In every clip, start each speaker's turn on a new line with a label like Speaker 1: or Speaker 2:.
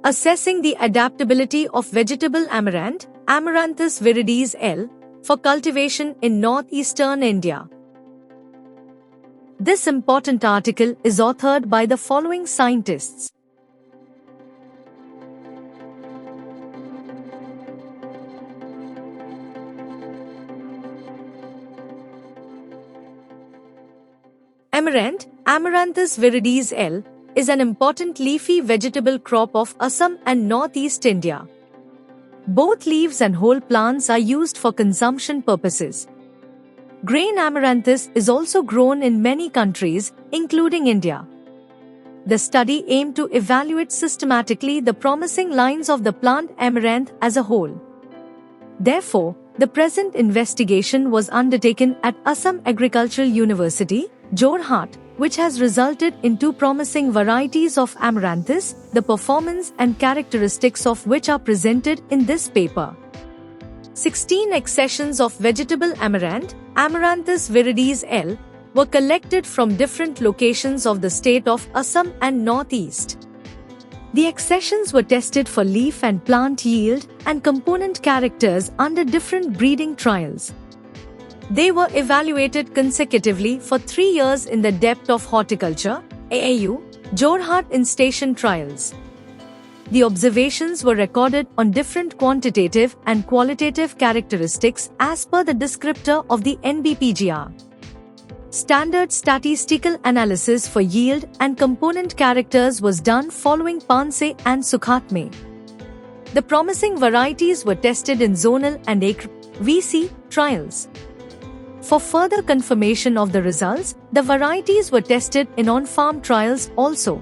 Speaker 1: Assessing the adaptability of vegetable amaranth, Amaranthus viridis L., for cultivation in northeastern India. This important article is authored by the following scientists. Amaranth, Amaranthus viridis L., is an important leafy vegetable crop of Assam and northeast India. Both leaves and whole plants are used for consumption purposes. Grain amaranthus is also grown in many countries, including India. The study aimed to evaluate systematically the promising lines of the plant amaranth as a whole. Therefore, the present investigation was undertaken at Assam Agricultural University, Jorhat, which has resulted in two promising varieties of amaranthus, the performance and characteristics of which are presented in this paper. 16 accessions of vegetable amaranth, Amaranthus viridis L., were collected from different locations of the state of Assam and Northeast. The accessions were tested for leaf and plant yield and component characters under different breeding trials. They were evaluated consecutively for 3 years in the Depth of Horticulture (AAU) Jorhat in-station trials. The observations were recorded on different quantitative and qualitative characteristics as per the descriptor of the NBPGR. Standard statistical analysis for yield and component characters was done following Panse and Sukhatme. The promising varieties were tested in zonal and acre (VC) trials. For further confirmation of the results, the varieties were tested in on-farm trials also.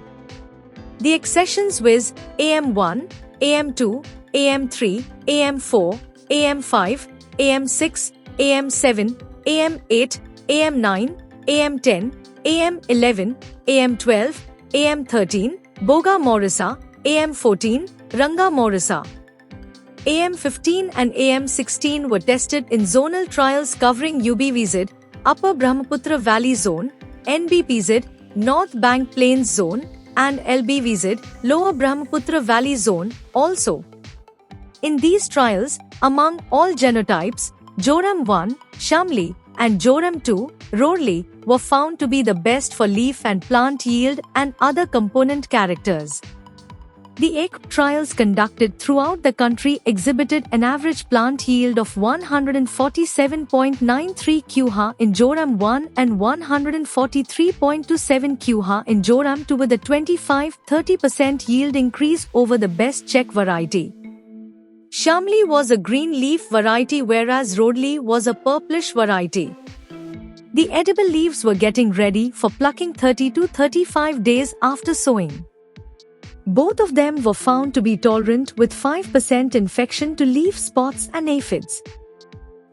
Speaker 1: The accessions with AM1, AM2, AM3, AM4, AM5, AM6, AM7, AM8, AM9, AM10, AM11, AM12, AM13, Boga Morissa, AM14, Ranga Morissa. AM15 and AM16 were tested in zonal trials covering UBVZ, Upper Brahmaputra Valley Zone, NBPZ, North Bank Plains Zone, and LBVZ, Lower Brahmaputra Valley Zone, also. In these trials, among all genotypes, Joram 1, Shamli, and Joram 2, Roorli, were found to be the best for leaf and plant yield and other component characters. The ACP trials conducted throughout the country exhibited an average plant yield of 147.93 QHA in Joram 1 and 143.27 QHA in Joram 2 with a 25-30% yield increase over the best Czech variety. Shamli was a green leaf variety whereas Roorli was a purplish variety. The edible leaves were getting ready for plucking 30 to 35 days after sowing. Both of them were found to be tolerant with 5% infection to leaf spots and aphids.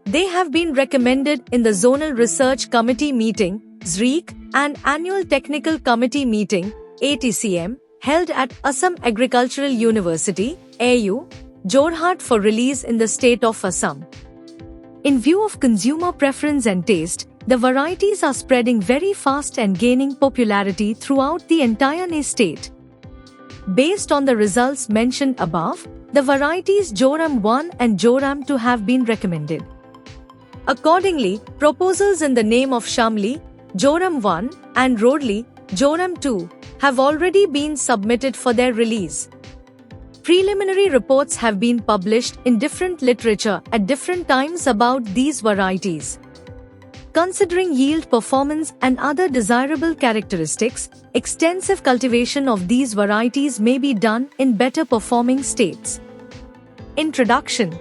Speaker 1: They have been recommended in the Zonal Research Committee meeting, ZREC, and Annual Technical Committee meeting, ATCM, held at Assam Agricultural University, AU, Jorhat for release in the state of Assam. In view of consumer preference and taste, the varieties are spreading very fast and gaining popularity throughout the entire state. Based on the results mentioned above, the varieties Joram 1 and Joram 2 have been recommended. Accordingly, proposals in the name of Shamli, Joram 1, and Roorli, Joram 2, have already been submitted for their release. Preliminary reports have been published in different literature at different times about these varieties. Considering yield performance and other desirable characteristics, extensive cultivation of these varieties may be done in better performing states. Introduction.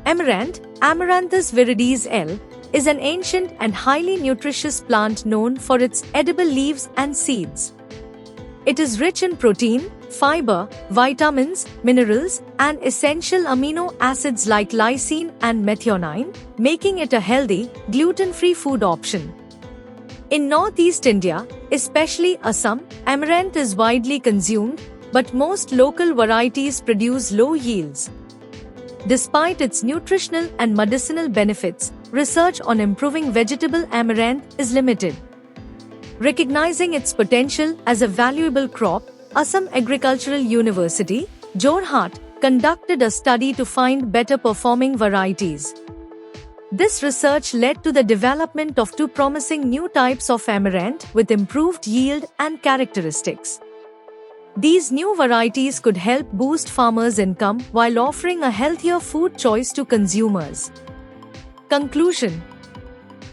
Speaker 1: Amaranth, Amaranthus viridis L., is an ancient and highly nutritious plant known for its edible leaves and seeds. It is rich in protein, fiber, vitamins, minerals, and essential amino acids like lysine and methionine, making it a healthy, gluten-free food option. In Northeast India, especially Assam, amaranth is widely consumed, but most local varieties produce low yields. Despite its nutritional and medicinal benefits, research on improving vegetable amaranth is limited. Recognizing its potential as a valuable crop, Assam Agricultural University, Jorhat, conducted a study to find better performing varieties. This research led to the development of two promising new types of amaranth with improved yield and characteristics. These new varieties could help boost farmers' income while offering a healthier food choice to consumers. Conclusion: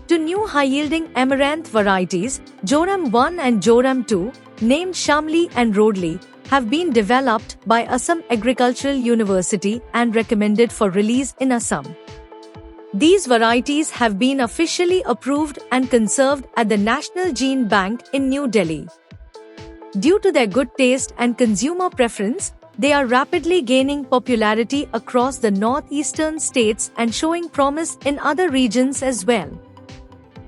Speaker 1: two new high-yielding amaranth varieties, Joram 1 and Joram 2, named Shamli and Rodli, have been developed by Assam Agricultural University and recommended for release in Assam. These varieties have been officially approved and conserved at the National Gene Bank in New Delhi. Due to their good taste and consumer preference, they are rapidly gaining popularity across the northeastern states and showing promise in other regions as well.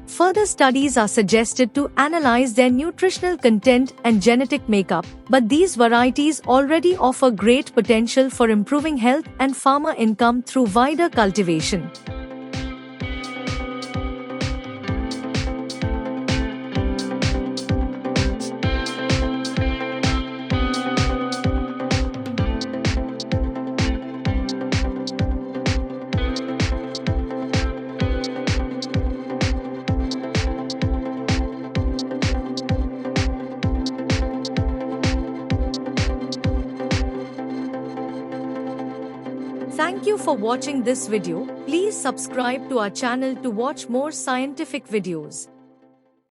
Speaker 1: Further studies are suggested to analyze their nutritional content and genetic makeup, but these varieties already offer great potential for improving health and farmer income through wider cultivation. Thank you for watching this video. Please subscribe to our channel to watch more scientific videos.